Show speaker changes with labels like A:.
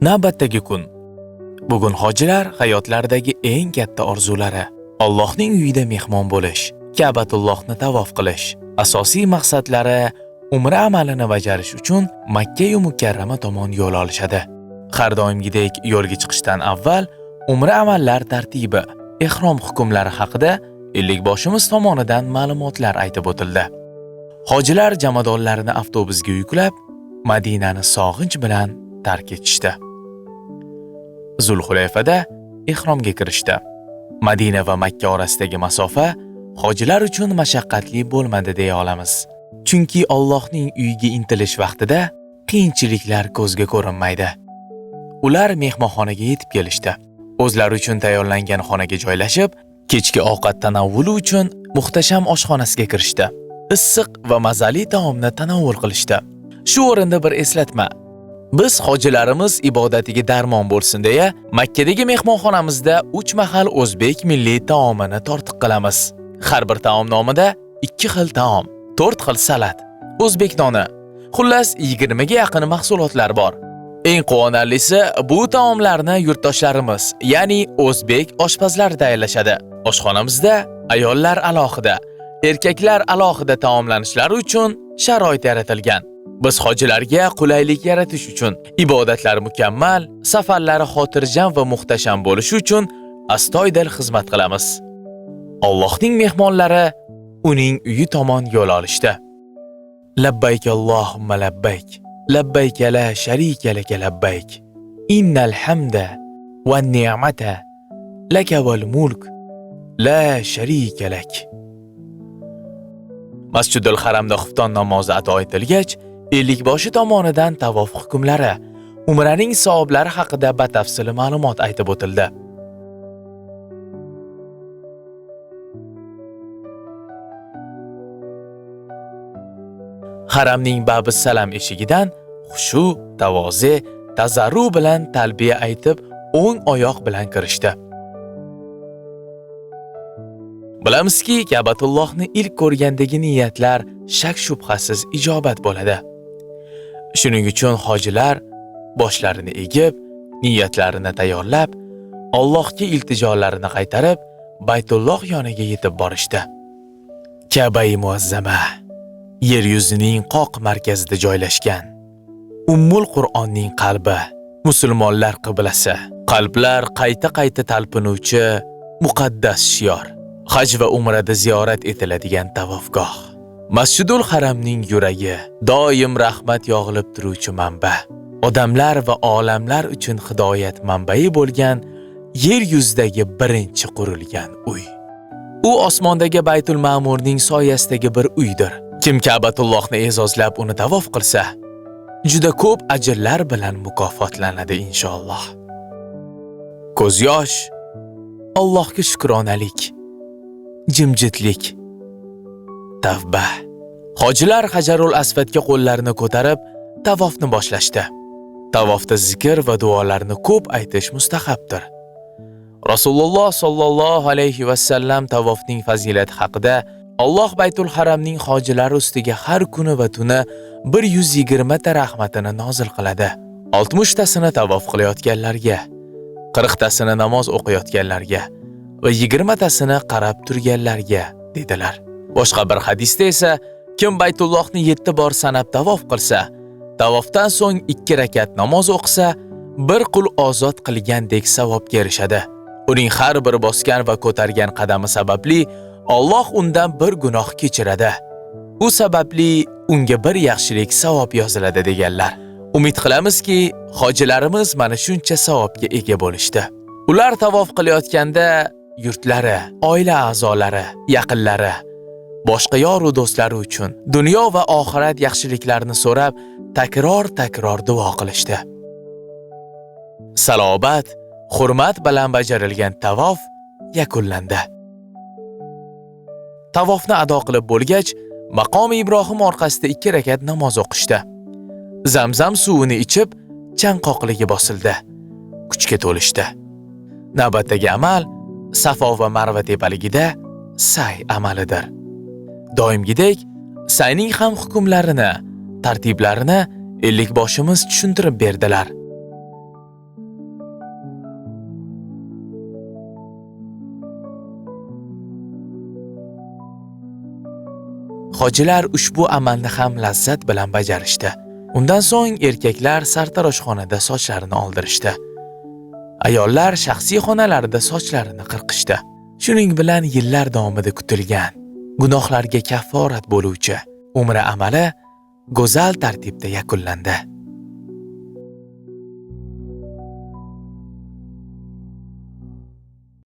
A: Navbatdagi kun. Bugun hojilar hayotlaridagi eng katta orzulari Allohning uyida mehmon bo'lish, Ka'batullohni tavof qilish. Asosiy maqsadlari umra amalini bajarish uchun Makka va Mukarrama tomon yo'l olishadi. Har doimgidek yo'lga chiqishdan avval umra amallar tartibi, ihrom hukmlari haqida Ellikboshimiz tomonidan ma'lumotlar aytib o'tildi. Hojilar jamoadonlarini avtobusga yuklab, Madinani sog'inch bilan tark etishdi. Zulhulayfada ihromga kirishdi. Madina va Makka orasidagi masofa hojilar uchun mashaqqatli bo'lmadi deya olamiz. Chunki Allohning uyiga intilish vaqtida qiyinchiliklar ko'zga ko'rinmaydi. Ular mehmonxonaga yetib kelishdi. O'zlari uchun tayyorlangan xonaga joylashib, kechki ovqat tanavvuli uchun muhtasham oshxonasiga kirishdi. Issiq va mazali taomni tanovvul qilishdi. Shu o'rinda bir eslatma. Biz hojilarimiz ibodatiga darmon bo'lsin deya Makkadagi mehmonxonamizda 3 mahal o'zbek milliy taomini tortiq qilamiz. Har bir taom nomida 2 xil taom, 4 xil salat, o'zbek noni, xullas 20 ga yaqin mahsulotlar bor. Eng quvonarlisi, bu taomlarni yurtdoshlarimiz, ya'ni o'zbek oshpazlar tayyorlashadi. Oshxonamizda ayollar alohida, erkaklar alohida taomlanishlari uchun sharoit yaratilgan. Biz hojilarga qulaylik yaratish uchun, ibodatlar mukammal, safarlari xotirjam va muhtasham bo'lishi uchun astoydil xizmat qilamiz. Allohning mehmonlari uning uyi tomon yo'l olishdi. Labbayk Allohumma labbayk. Labbayk la sharika laka labbayk. Innal hamda wan ni'mata laka wal mulk la sharika lak. Masjidul Haramda xufton namozi ado etilgach, Ellikboshi tomonidan tavof hukmlari, umraning savoblari haqida batafsil ma'lumot aytib o'tildi. Haramning babi salam eshigidan xushu, tavoze, tazarru bilan talbiya aytib, o'ng oyoq bilan kirishdi. Bilamizki, Ka'batullohni ilk ko'rgandagi niyatlar shak shubhasiz ijobat bo'ladi. Shuning uchun hojilar boshlarini egib, niyatlarini tayyorlab, Allohga iltijolarini qaytarib, Baytulloh yoniga yetib borishdi. Ka'ba-i muazzama yer yuzining qoq markazida joylashgan. Ummul Qur'onning qalbi, musulmonlar qiblasi, qalblar qayta-qayta talpinuvchi muqaddas shior. Haj va umrada ziyorat etiladigan tavofgoh. Masjidul Haramning yuragi, doim rahmat yog'ilib turuvchi manba. Odamlar va olamlar uchun hidoyat manbai bo'lgan yer yuzidagi birinchi qurilgan uy. U osmondagi Baytul Ma'murning soyasidagi bir uydir. Kim Ka'batullohni e'zozlab uni tavof qilsa, juda ko'p ajrlar bilan mukofotlanadi inshaalloh. Ko'z yosh, Allohga shukronalik, jimjitlik, tavba. Hojilar Hajarul Aswadga qo'llarini ko'tarib, tavofni boshlashdi. Tavofda zikr va duolarni ko'p aytish mustahabdir. Rasululloh sallallohu alayhi va sallam tavofning fazilati haqida Alloh Baytul Haramning hojilari ustiga har kuni va tuni 120 ta rahmatini nozil qiladi. 60 tasini tavof qilayotganlarga, 40 tasini namoz o'qiyotganlarga va 20 tasini qarab turganlarga dedilar. Boshqa bir hadisda esa kim Baytullohni 7 bor sanab tavof qilsa, tavofdan so'ng 2 rakat namoz o'qisa, bir qul ozod qilgandek savobga erishadi. Uning har bir bosgan va ko'targan qadami sababli Alloh undan bir gunoh kechiradi. U sababli unga bir yaxshilik savob yoziladi deganlar. Umid qilamizki, hojilarimiz mana shuncha savobga ega bo'lishdi. Ular tavof qilayotganda yurtlari, oila a'zolari, yaqinlari, boshqa yor va do'stlari uchun dunyo va oxirat yaxshiliklarini so'rab, takror duo qilishdi. Salobat, hurmat bilan bajarilgan tavof yakunlandi. Tavofni ado qilib bo'lgach, maqomi Ibrohim orqasida 2 rakat namoz o'qishdi. Zamzam suvini ichib, chanqoqligi bosildi. Kuchga to'lishdi. Navbatdagi amal Safo va Marva tepaligida say amalidir. Doimgidek sayning ham hukmlarini, tartiblarini Ellikboshimiz tushuntirib berdilar. Hojilar ushbu amalni ham lazzat bilan bajarishdi. Undan so'ng erkaklar sartaroshxonada sochlarini oldirishdi. Ayollar shaxsiy xonalarida sochlarini qirqishdi. Shuning bilan yillar davomida kutilgan, gunohlarga kafforat bo'luvchi umra amali go'zal tartibda yakunlandi.